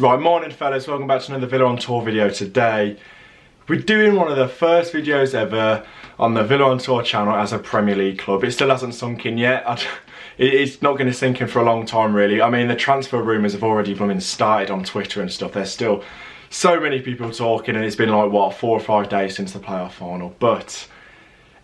Right, morning fellas, welcome back to another Villa on Tour video today. We're doing one of the first videos ever on the Villa on Tour channel as a Premier League club. It still hasn't sunk in yet. It's not going to sink in for a long time really. I mean, the transfer rumours have already started on Twitter and stuff. There's still so many people talking and it's been like, what, 4 or 5 days since the playoff final. But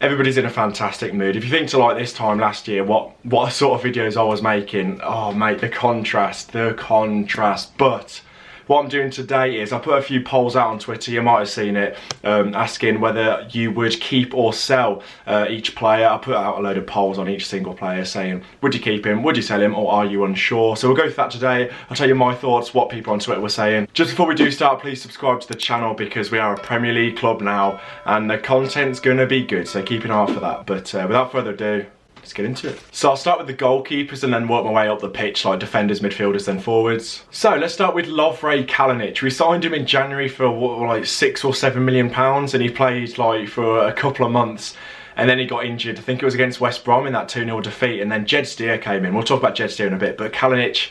everybody's in a fantastic mood. If you think to like this time last year, what sort of videos I was making, oh mate, the contrast. But what I'm doing today is I put a few polls out on Twitter, you might have seen it, asking whether you would keep or sell each player. I put out a load of polls on each single player saying, would you keep him, would you sell him, or are you unsure? So we'll go through that today. I'll tell you my thoughts, what people on Twitter were saying. Just before we do start, please subscribe to the channel because we are a Premier League club now and the content's going to be good, so keep an eye out for that. But without further ado, let's get into it. So I'll start with the goalkeepers and then work my way up the pitch, like defenders, midfielders, then forwards. So let's start with Lovre Kalinic. We signed him in January for what, like £6 or £7 million, and he played like for a couple of months. And then he got injured. I think it was against West Brom in that 2-0 defeat. And then Jed Steer came in. We'll talk about Jed Steer in a bit. But Kalinic,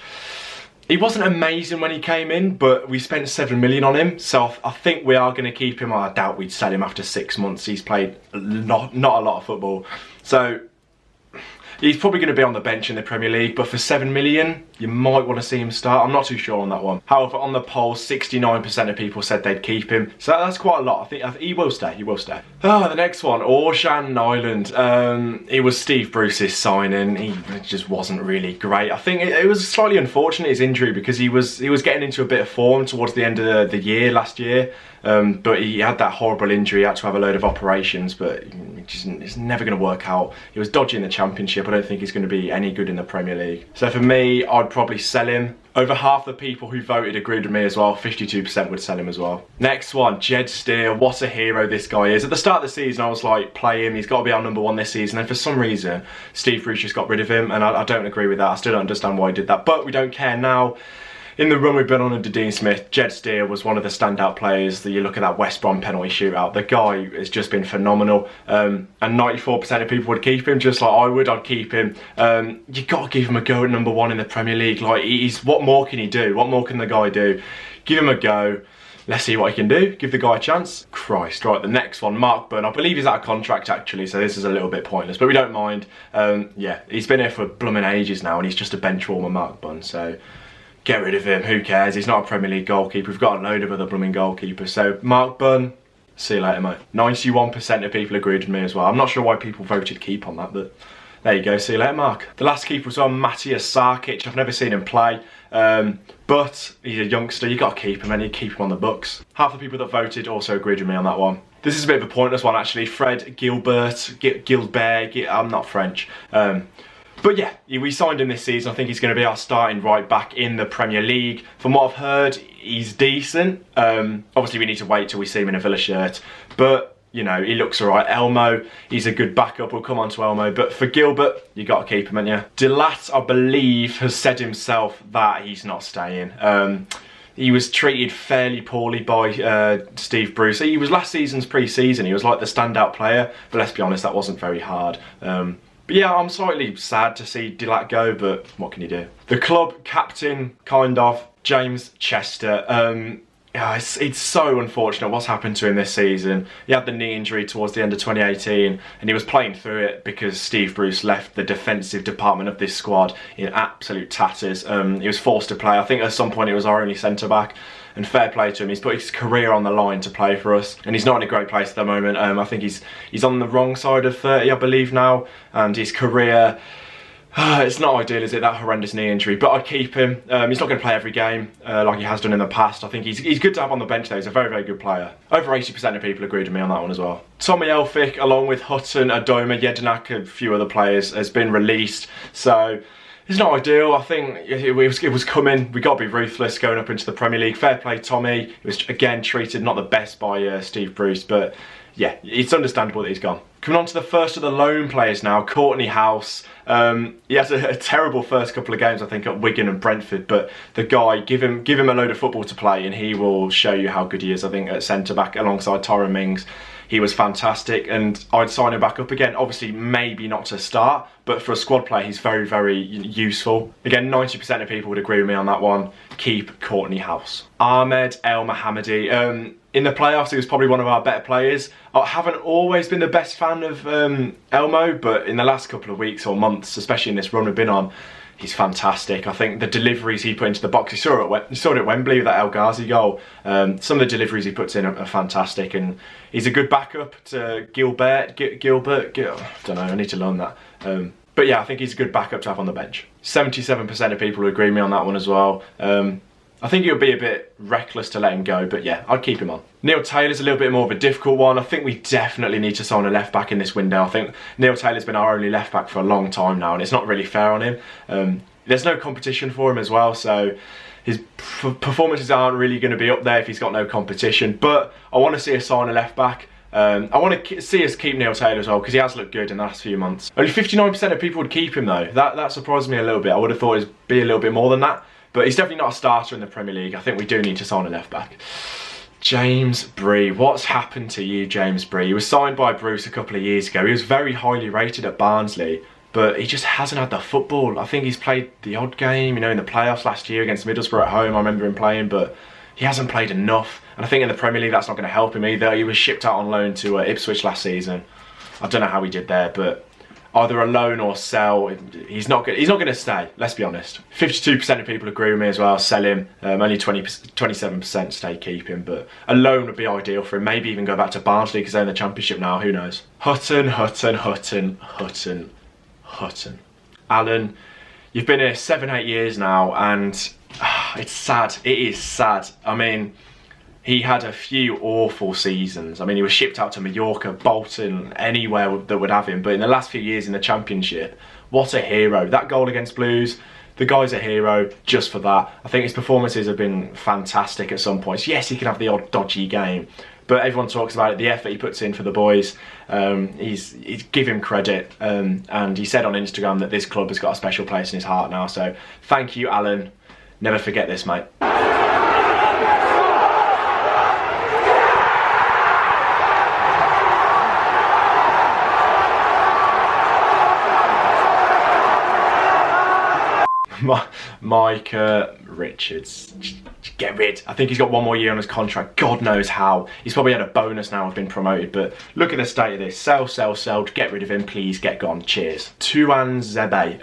he wasn't amazing when he came in, but we spent £7 million on him. So I think we are going to keep him. I doubt we'd sell him after 6 months. He's played not a lot of football. So he's probably going to be on the bench in the Premier League, but for £7 million, you might want to see him start. I'm not too sure on that one. However, on the poll, 69% of people said they'd keep him. So that's quite a lot. I think he will stay, he will stay. Oh, the next one, Orjan Nyland. It was Steve Bruce's signing. He just wasn't really great. I think it was slightly unfortunate, his injury, because he was getting into a bit of form towards the end of the year, last year. But he had that horrible injury, he had to have a load of operations, but it's never going to work out. He was dodgy in the Championship. I don't think he's going to be any good in the Premier League. So for me, I'd probably sell him. Over half the people who voted agreed with me as well. 52% would sell him as well. Next one, Jed Steer. What a hero this guy is. At the start of the season, I was like, play him. He's got to be our #1 this season. And for some reason, Steve Bruce just got rid of him. And I don't agree with that. I still don't understand why he did that. But we don't care now. In the run we've been on under Dean Smith, Jed Steer was one of the standout players. That you look at that West Brom penalty shootout, the guy has just been phenomenal. And 94% of people would keep him, just like I would. I'd keep him. You got to give him a go at #1 in the Premier League. Like, what more can he do? What more can the guy do? Give him a go. Let's see what he can do. Give the guy a chance. Christ. Right, the next one, Mark Bunn. I believe he's out of contract actually, so this is a little bit pointless, but we don't mind. Yeah, he's been here for blooming ages now, and he's just a bench warmer, Mark Bunn. So get rid of him, who cares? He's not a Premier League goalkeeper. We've got a load of other blooming goalkeepers. So Mark Bunn, see you later, mate. 91% of people agreed with me as well. I'm not sure why people voted keep on that, but there you go, see you later, Mark. The last keeper was on Matthias Sarkic. I've never seen him play, but he's a youngster. You got to keep him, and you keep him on the books. Half the people that voted also agreed with me on that one. This is a bit of a pointless one, actually. Fred Gilbert, I'm not French. But yeah, we signed him this season. I think he's going to be our starting right back in the Premier League. From what I've heard, he's decent. Obviously, we need to wait till we see him in a Villa shirt. But, you know, he looks all right. Elmo, he's a good backup. We'll come on to Elmo. But for Gilbert, you got to keep him, haven't you? Delat, I believe, has said himself that he's not staying. He was treated fairly poorly by Steve Bruce. He was last season's pre-season. He was like the standout player. But let's be honest, that wasn't very hard. But yeah, I'm slightly sad to see Delat go, but what can you do? The club captain, kind of, James Chester. Yeah, it's so unfortunate what's happened to him this season. He had the knee injury towards the end of 2018, and he was playing through it because Steve Bruce left the defensive department of this squad in absolute tatters. He was forced to play. I think at some point he was our only centre-back. And fair play to him, he's put his career on the line to play for us, and he's not in a great place at the moment. I think he's on the wrong side of 30, I believe now, and his career, it's not ideal, is it, that horrendous knee injury, but I'd keep him. He's not going to play every game like he has done in the past. I think he's good to have on the bench though. He's a very, very good player. Over 80% of people agreed with me on that one as well. Tommy Elphick, along with Hutton, Adoma, Jedinak, a few other players, has been released, so it's not ideal. I think it was coming. We got to be ruthless going up into the Premier League. Fair play, Tommy. He was again treated not the best by Steve Bruce, but yeah, it's understandable that he's gone. Coming on to the first of the loan players now, Courtney House. He has a terrible first couple of games, I think, at Wigan and Brentford, but the guy, give him a load of football to play and he will show you how good he is, I think, at centre-back alongside Tyrone Mings. he was fantastic, and I'd sign him back up again. Obviously, maybe not to start, but for a squad player, he's very, very useful. Again, 90% of people would agree with me on that one. Keep Courtney House. Ahmed El Mohammadi. In the playoffs, he was probably one of our better players. I haven't always been the best fan of Elmo, but in the last couple of weeks or months, especially in this run we've been on, he's fantastic. I think the deliveries he put into the box, you saw it at Wembley with that El Ghazi goal. Some of the deliveries he puts in are fantastic, and he's a good backup to Gilbert. I don't know, I need to learn that. But yeah, I think he's a good backup to have on the bench. 77% of people agree with me on that one as well. I think it would be a bit reckless to let him go, but yeah, I'd keep him on. Neil Taylor's a little bit more of a difficult one. I think we definitely need to sign a left back in this window. I think Neil Taylor's been our only left back for a long time now, and it's not really fair on him. There's no competition for him as well, so his performances aren't really going to be up there if he's got no competition. But I want to see us sign a left back. I want to see us keep Neil Taylor as well, because he has looked good in the last few months. Only 59% of people would keep him though. That surprised me a little bit. I would have thought it'd be a little bit more than that. But he's definitely not a starter in the Premier League. I think we do need to sign a left back. James Bree. What's happened to you, James Bree? He was signed by Bruce a couple of years ago. He was very highly rated at Barnsley, but he just hasn't had the football. I think he's played the odd game, you know, in the playoffs last year against Middlesbrough at home. I remember him playing, but he hasn't played enough. And I think in the Premier League, that's not going to help him either. He was shipped out on loan to Ipswich last season. I don't know how he did there, but either a loan or sell. He's not going to stay, let's be honest. 52% of people agree with me as well. Sell him. Only 27% stay, keep him. But a loan would be ideal for him. Maybe even go back to Barnsley because they're in the Championship now. Who knows? Hutton. Alan, you've been here 7-8 years now, and it's sad. It is sad. I mean, he had a few awful seasons. I mean, he was shipped out to Mallorca, Bolton, anywhere that would have him. But in the last few years in the Championship, what a hero. That goal against Blues, the guy's a hero just for that. I think his performances have been fantastic at some points. Yes, he can have the odd dodgy game, but everyone talks about it, the effort he puts in for the boys. He's give him credit. And he said on Instagram that this club has got a special place in his heart now. So thank you, Alan. Never forget this, mate. Mike Richards, get rid. I think he's got one more year on his contract. God knows how. He's probably had a bonus now of being promoted, but look at the state of this. Sell, get rid of him, please, get gone. Cheers. Tuan Zebe.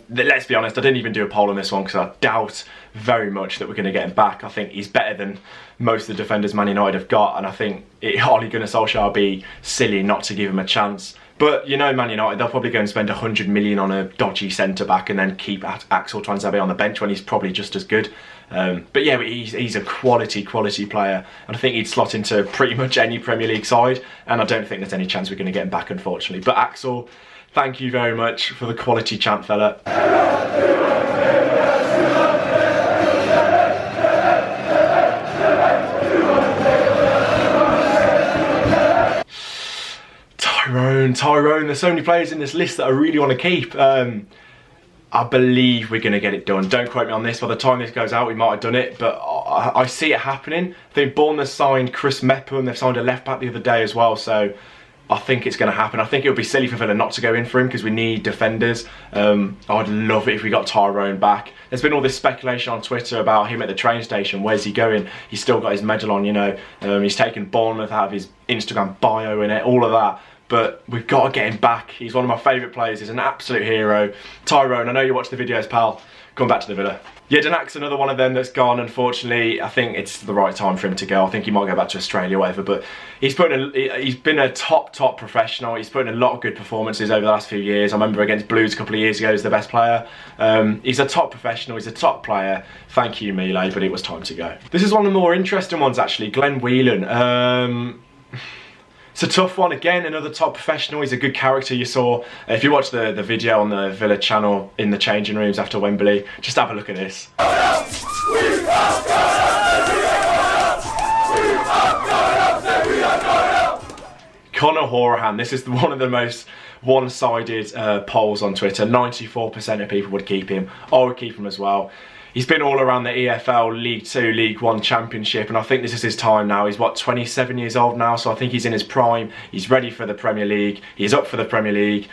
Let's be honest, I didn't even do a poll on this one because I doubt very much that we're going to get him back. I think he's better than most of the defenders Man United have got, and I think Ole Gunnar Solskjaer would be silly not to give him a chance. But you know, Man United, they'll probably go and spend 100 million on a dodgy centre-back and then keep Axel Tuanzebe on the bench when he's probably just as good. But yeah, he's a quality player, and I think he'd slot into pretty much any Premier League side, and I don't think there's any chance we're going to get him back, unfortunately. But Axel, thank you very much for the quality chant, fella. Tyrone, there's so many players in this list that I really want to keep. I believe we're going to get it done. Don't quote me on this. By the time this goes out, we might have done it, but I see it happening. I think Bournemouth signed Chris Mepham. They've signed a left back the other day as well, so I think it's going to happen. I think it would be silly for Villa not to go in for him because we need defenders. I'd love it if we got Tyrone back. There's been all this speculation on Twitter about him at the train station. Where's he going? He's still got his medal on, you know. He's taken Bournemouth out of his Instagram bio in it, all of that. But we've got to get him back. He's one of my favourite players. He's an absolute hero. Tyrone, I know you watch the videos, pal. Come back to the Villa. Yeah, Danak's another one of them that's gone, unfortunately. I think it's the right time for him to go. I think he might go back to Australia or whatever, but he's been a top professional. He's put in a lot of good performances over the last few years. I remember against Blues a couple of years ago, he's the best player. He's a top professional, he's a top player. Thank you, Mile, but it was time to go. This is one of the more interesting ones, actually. Glenn Whelan. It's a tough one. Again, another top professional. He's a good character. You saw, if you watch the video on the Villa channel in the changing rooms after Wembley, just have a look at this. Conor Horahan. This is one of the most one-sided polls on Twitter. 94% of people would keep him. I would keep him as well. He's been all around the EFL, League 2, League 1 Championship, and I think this is his time now. He's, what, 27 years old now, so I think he's in his prime. He's ready for the Premier League. He's up for the Premier League.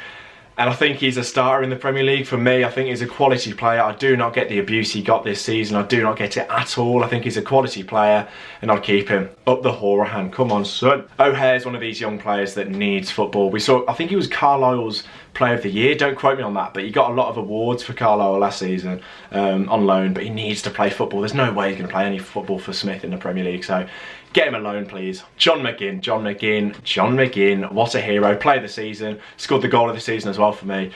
And I think he's a starter in the Premier League. For me, I think he's a quality player. I do not get the abuse he got this season. I do not get it at all. I think he's a quality player, and I'll keep him. Up the Horahan. Come on, son. O'Hare's one of these young players that needs football. We saw, I think he was Carlisle's Player of the Year. Don't quote me on that, but he got a lot of awards for Carlisle last season on loan, but he needs to play football. There's no way he's going to play any football for Smith in the Premier League, so get him a loan, please. John McGinn, what a hero. Player of the season, scored the goal of the season as well for me.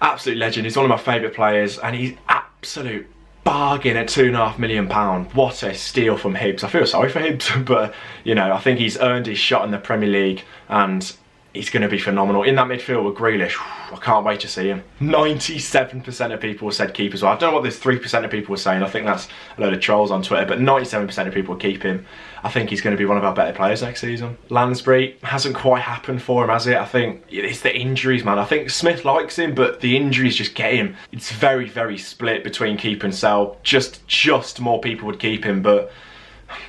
Absolute legend. He's one of my favourite players, and he's absolute bargain at £2.5 million. What a steal from Hibs. I feel sorry for Hibs, but you know, I think he's earned his shot in the Premier League, and he's going to be phenomenal. In that midfield with Grealish, I can't wait to see him. 97% of people said keep as well. I don't know what this 3% of people were saying. I think that's a load of trolls on Twitter, but 97% of people will keep him. I think he's going to be one of our better players next season. Lansbury hasn't quite happened for him, has it? I think it's the injuries, man. I think Smith likes him, but the injuries just get him. It's very, very split between keep and sell. Just more people would keep him, but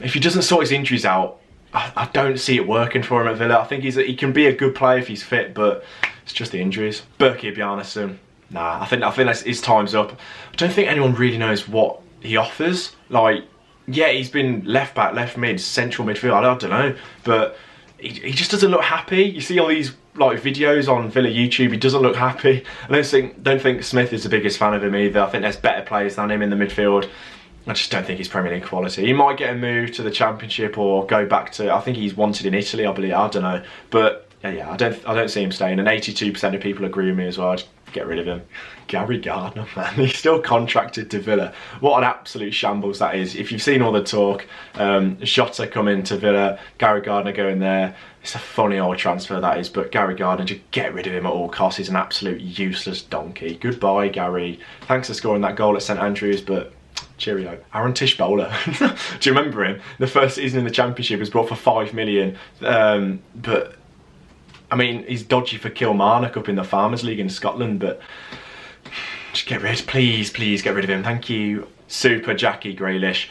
if he doesn't sort his injuries out, I don't see it working for him at Villa. I think he can be a good player if he's fit, but it's just the injuries. Berkey Bjarnason, nah, I think that's, his time's up. I don't think anyone really knows what he offers. Like, yeah, he's been left back, left mid, central midfield, I don't know, but he just doesn't look happy. You see all these like videos on Villa YouTube, he doesn't look happy. I don't think Smith is the biggest fan of him either. I think there's better players than him in the midfield. I just don't think he's Premier League quality. He might get a move to the Championship or go back to, I think he's wanted in Italy, I believe, I don't know. But yeah, I don't see him staying, and 82% of people agree with me as well. I'd get rid of him. Gary Gardner, man, he's still contracted to Villa. What an absolute shambles that is. If you've seen all the talk, Jota coming to Villa, Gary Gardner going there. It's a funny old transfer that is, but Gary Gardner, just get rid of him at all costs. He's an absolute useless donkey. Goodbye, Gary. Thanks for scoring that goal at St Andrews, but cheerio. Aaron Tish-Bowler. Do you remember him? The first season in the Championship was brought for £5 million, but I mean, he's dodgy for Kilmarnock up in the Farmers League in Scotland, but just get rid, please get rid of him, thank you. Super Jackie Grealish.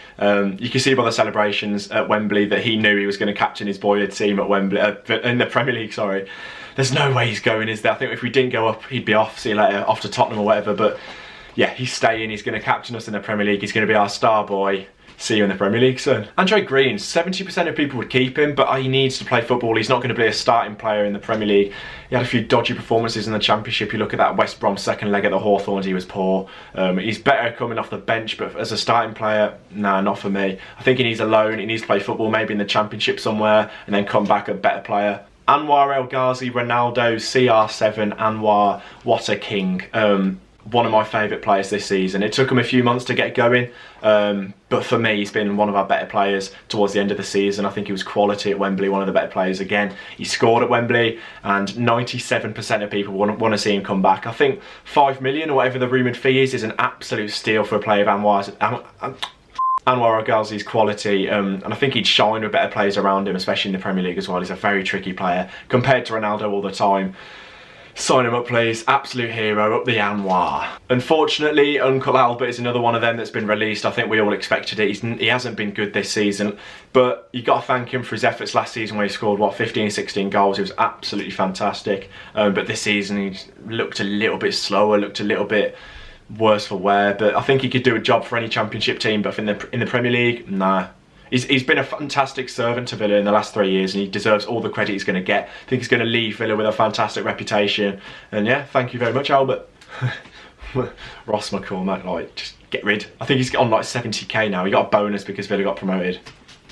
You can see by the celebrations at Wembley that he knew he was going to captain his boyhood team at Wembley, in the Premier League, sorry. There's no way he's going, is there? I think if we didn't go up, he'd be off, see you later, off to Tottenham or whatever, but yeah, he's staying, he's going to captain us in the Premier League, he's going to be our star boy. See you in the Premier League soon. Andre Green, 70% of people would keep him, but he needs to play football. He's not going to be a starting player in the Premier League. He had a few dodgy performances in the Championship. You look at that West Brom second leg at the Hawthorns, he was poor. He's better coming off the bench, but as a starting player, nah, not for me. I think he needs a loan, he needs to play football, maybe in the Championship somewhere, and then come back a better player. Anwar El Ghazi, Ronaldo, CR7, Anwar, what a king. One of my favourite players this season. It took him a few months to get going, but for me, he's been one of our better players towards the end of the season. I think he was quality at Wembley, one of the better players again. He scored at Wembley, and 97% of people want to see him come back. I think £5 million or whatever the rumoured fee is an absolute steal for a player of Anwar El Ghazi's quality, and I think he'd shine with better players around him, especially in the Premier League as well. He's a very tricky player compared to Ronaldo all the time. Sign him up, please. Absolute hero, up the Anwar. Unfortunately, Uncle Albert is another one of them that's been released. I think we all expected it. He hasn't been good this season, but you got to thank him for his efforts last season where he scored, what, 15, 16 goals. He was absolutely fantastic. But this season, he looked a little bit slower, looked a little bit worse for wear. But I think he could do a job for any Championship team, but in the Premier League, nah. He's been a fantastic servant to Villa in the last 3 years, and he deserves all the credit he's going to get. I think he's going to leave Villa with a fantastic reputation. And yeah, thank you very much, Albert. Ross McCormack, like, just get rid. I think he's on like 70k now. He got a bonus because Villa got promoted.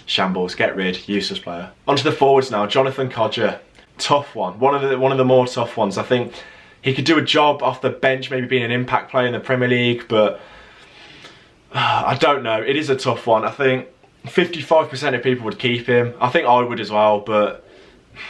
Shambles, get rid, useless player. On to the forwards now. Jonathan Codger, tough one. One of the more tough ones. I think he could do a job off the bench, maybe being an impact player in the Premier League, but I don't know. It is a tough one. I think 55% of people would keep him. I think I would as well, but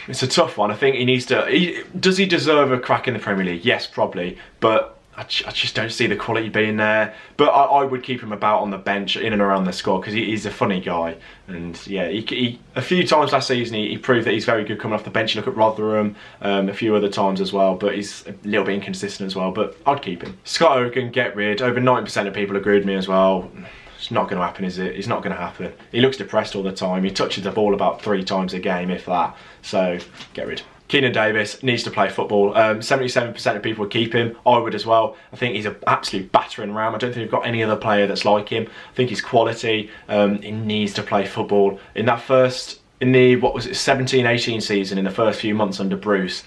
it's a tough one. I think he needs to... Does he deserve a crack in the Premier League? Yes, probably. But I just don't see the quality being there. But I would keep him about on the bench, in and around the squad, because he's a funny guy. And yeah, he a few times last season he proved that he's very good coming off the bench. You look at Rotherham, a few other times as well, but he's a little bit inconsistent as well. But I'd keep him. Scott Hogan, get rid. Over 90% of people agree with me as well. It's not going to happen, is it? It's not going to happen. He looks depressed all the time. He touches the ball about 3 times a game, if that. So get rid. Keenan Davis needs to play football. 77% of people would keep him. I would as well. I think he's an absolute battering ram. I don't think we've got any other player that's like him. I think he's quality. He needs to play football. In the, what was it, 17-18 season, in the first few months under Bruce,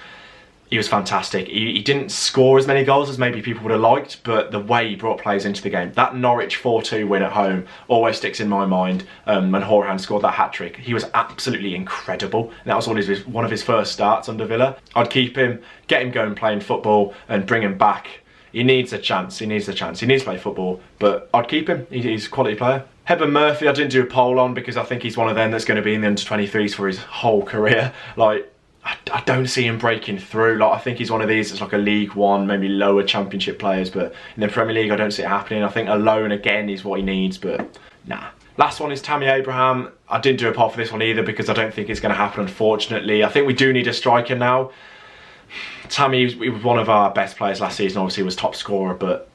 he was fantastic. He didn't score as many goals as maybe people would have liked, but the way he brought players into the game, that Norwich 4-2 win at home always sticks in my mind. When Horan scored that hat-trick, he was absolutely incredible. And that was one of his first starts under Villa. I'd keep him, get him going playing football, and bring him back. He needs a chance. He needs a chance. He needs to play football, but I'd keep him. He's a quality player. Heban Murphy, I didn't do a poll on because I think he's one of them that's going to be in the under-23s for his whole career. Like, I don't see him breaking through. Like, I think he's one of these that's like a League One, maybe lower Championship players, but in the Premier League I don't see it happening. I think alone again is what he needs, but nah. Last one is Tammy Abraham. I didn't do a poll for this one either because I don't think it's going to happen, unfortunately. I think we do need a striker now. Tammy, he was one of our best players last season, obviously he was top scorer, but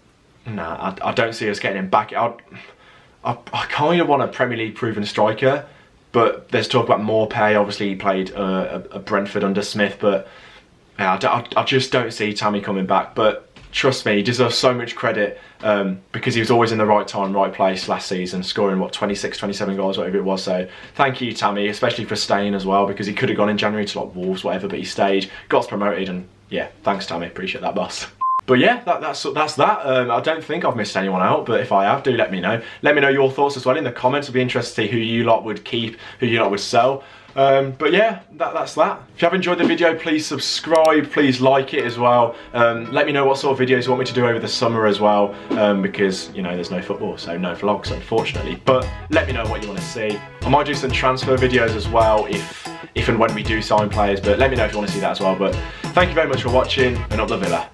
nah, I don't see us getting him back. I kind of want a Premier League proven striker, but there's talk about more pay. Obviously he played a Brentford under Smith, but yeah, I just don't see Tammy coming back. But trust me, he deserves so much credit because he was always in the right time, right place last season, scoring what, 26, 27 goals, whatever it was. So thank you, Tammy, especially for staying as well, because he could have gone in January to like Wolves, whatever, but he stayed, got us promoted, and yeah, thanks Tammy, appreciate that, boss. But yeah, that's that. I don't think I've missed anyone out, but if I have, do let me know. Let me know your thoughts as well in the comments. I'd be interested to see who you lot would keep, who you lot would sell. But yeah, that's that. If you have enjoyed the video, please subscribe, please like it as well. Let me know what sort of videos you want me to do over the summer as well, because, you know, there's no football, so no vlogs, unfortunately. But let me know what you want to see. I might do some transfer videos as well if and when we do sign players, but let me know if you want to see that as well. But thank you very much for watching, and up the Villa.